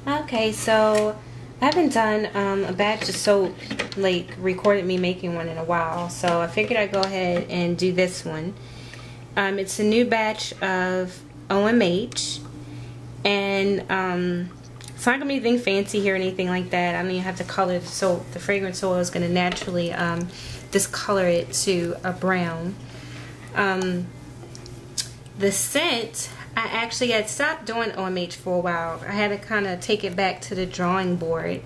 Okay, so I haven't done a batch of soap, like recorded me making one in a while, so I figured I'd go ahead and do this one. It's a new batch of OMH, and it's not going to be anything fancy here or anything like that. I don't even have to color the soap. The fragrance oil is going to naturally discolor it to a brown. The scent, I actually had stopped doing OMH for a while. I had to kind of take it back to the drawing board.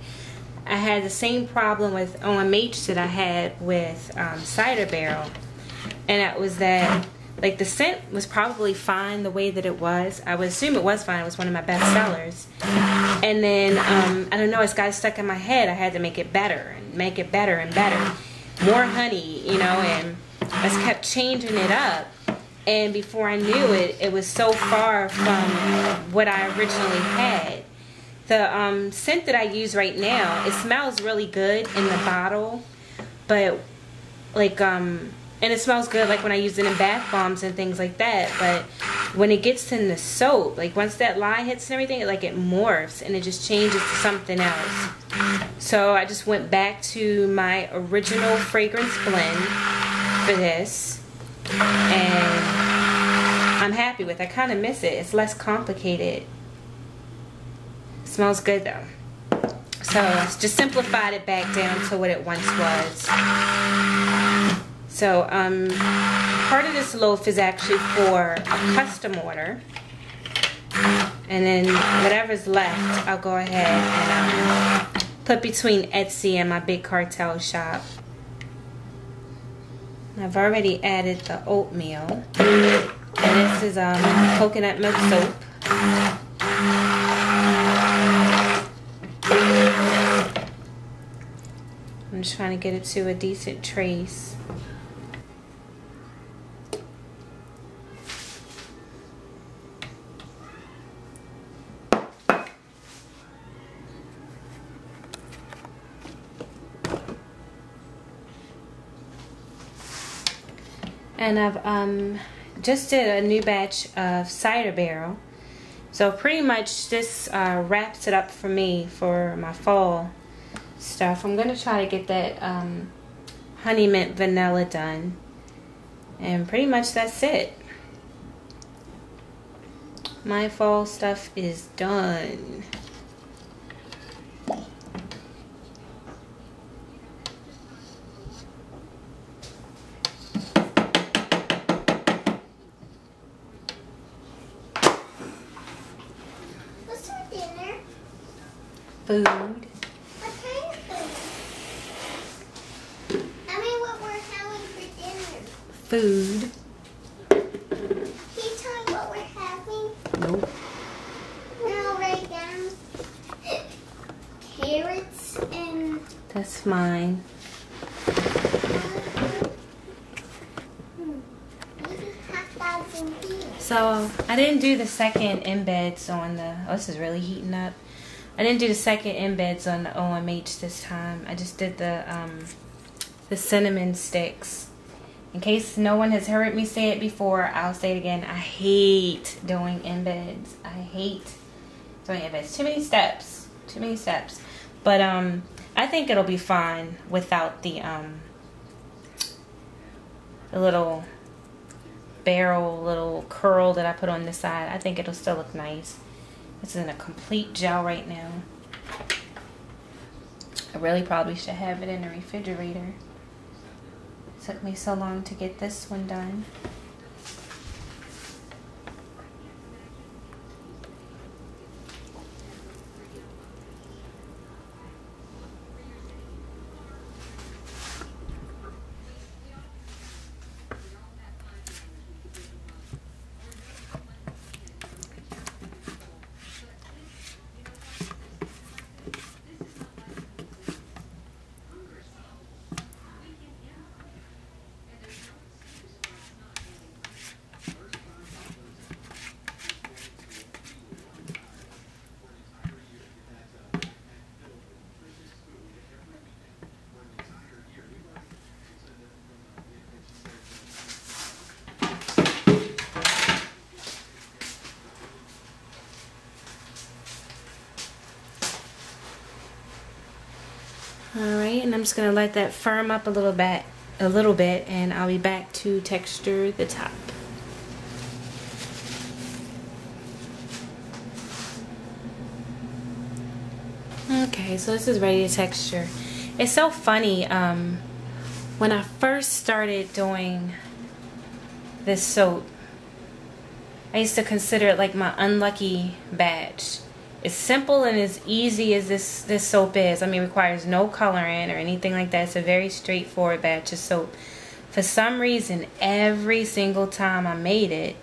I had the same problem with OMH that I had with Cider Barrel, and that was that, like, the scent was probably fine the way that it was. I would assume it was fine. It was one of my best sellers. And then, I don't know, it's got stuck in my head. I had to make it better and make it better and better. More honey, you know, and I just kept changing it up. And before I knew it, it was so far from what I originally had. The scent that I use right now, it smells really good in the bottle, but like, and it smells good like when I use it in bath bombs and things like that. But when it gets in the soap, like once that lye hits and everything, it morphs and it just changes to something else. So I just went back to my original fragrance blend for this. And I'm happy with it. I kind of miss it. It's less complicated. It smells good though. So it's just simplified it back down to what it once was. So part of this loaf is actually for a custom order. And then whatever's left, I'll go ahead and put between Etsy and my big cartel shop. I've already added the oatmeal, and this is coconut milk soap. I'm just trying to get it to a decent trace. And I've just did a new batch of Cider Barrel. So pretty much this wraps it up for me for my fall stuff. I'm going to try to get that honey mint vanilla done. And pretty much that's it. My fall stuff is done. Food. What kind of food? I mean, what we're having for dinner. Food. Can you tell me what we're having? Nope. No, write down carrots and... That's mine. Maybe hot dogs and beer. So I didn't do the second embeds on the... Oh, this is really heating up. I didn't do the second embeds on the OMH this time. I just did the cinnamon sticks. In case no one has heard me say it before, I'll say it again. I hate doing embeds. I hate doing embeds. Too many steps. Too many steps. But I think it'll be fine without the little barrel, little curl that I put on the side. I think it'll still look nice. It's in a complete gel right now. I really probably should have it in the refrigerator. It took me so long to get this one done. Alright, and I'm just going to let that firm up a little bit, and I'll be back to texture the top. Okay, so this is ready to texture. It's so funny, when I first started doing this soap, I used to consider it like my unlucky batch. As simple and as easy as this soap is, I mean, it requires no coloring or anything like that. It's a very straightforward batch of soap. For some reason, every single time I made it,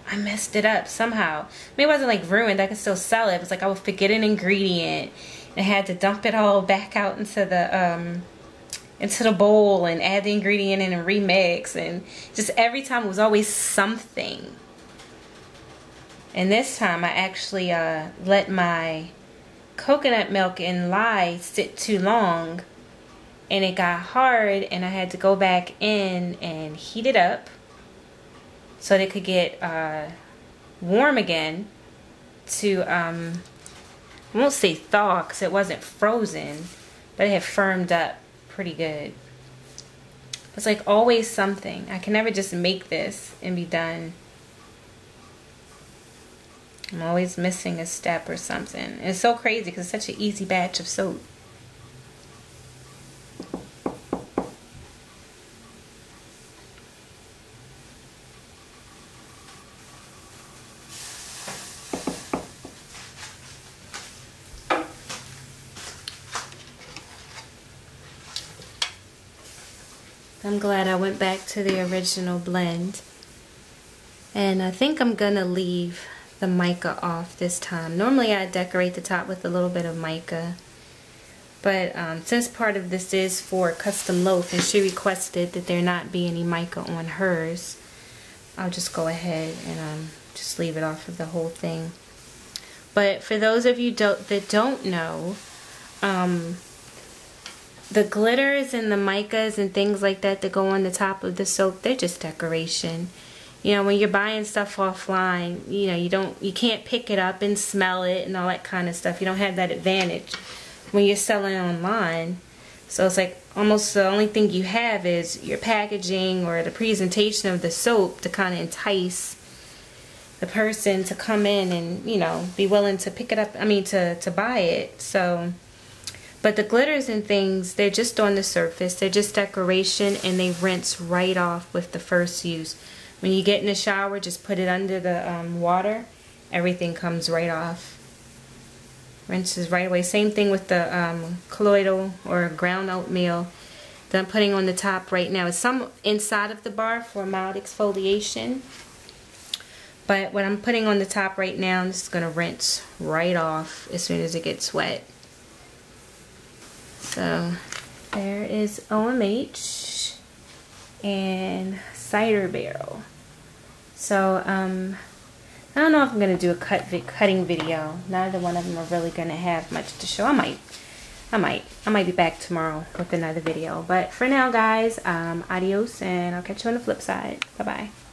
I messed it up somehow. I mean, it wasn't like ruined. I could still sell it. It was like I would forget an ingredient and had to dump it all back out into the bowl and add the ingredient in and remix. And just every time it was always something. And this time I actually let my coconut milk and lye sit too long, and it got hard, and I had to go back in and heat it up so that it could get warm again to, I won't say thaw because it wasn't frozen, but it had firmed up pretty good. It's like always something. I can never just make this and be done. I'm always missing a step or something. And it's so crazy because it's such an easy batch of soap. I'm glad I went back to the original blend. And I think I'm gonna leave the mica off this time. Normally I decorate the top with a little bit of mica, but since part of this is for custom loaf and she requested that there not be any mica on hers, I'll just go ahead and just leave it off of the whole thing. But for those of you that don't know, the glitters and the micas and things like that that go on the top of the soap, they're just decoration. You know, when you're buying stuff offline, you know, you can't pick it up and smell it and all that kind of stuff. You don't have that advantage when you're selling online. So it's like almost the only thing you have is your packaging or the presentation of the soap to kind of entice the person to come in and, you know, be willing to pick it up, I mean to buy it. So, but the glitters and things, they're just on the surface. They're just decoration, and they rinse right off with the first use. When you get in the shower, just put it under the water. Everything comes right off. Rinses right away. Same thing with the colloidal or ground oatmeal that I'm putting on the top right now. It's some inside of the bar for mild exfoliation. But what I'm putting on the top right now, I'm just going to rinse right off as soon as it gets wet. So there is OMH and cider barrel. So I don't know if I'm gonna do a cutting video. Neither one of them are really gonna have much to show. I might be back tomorrow with another video. But for now, guys, adios, and I'll catch you on the flip side. Bye bye.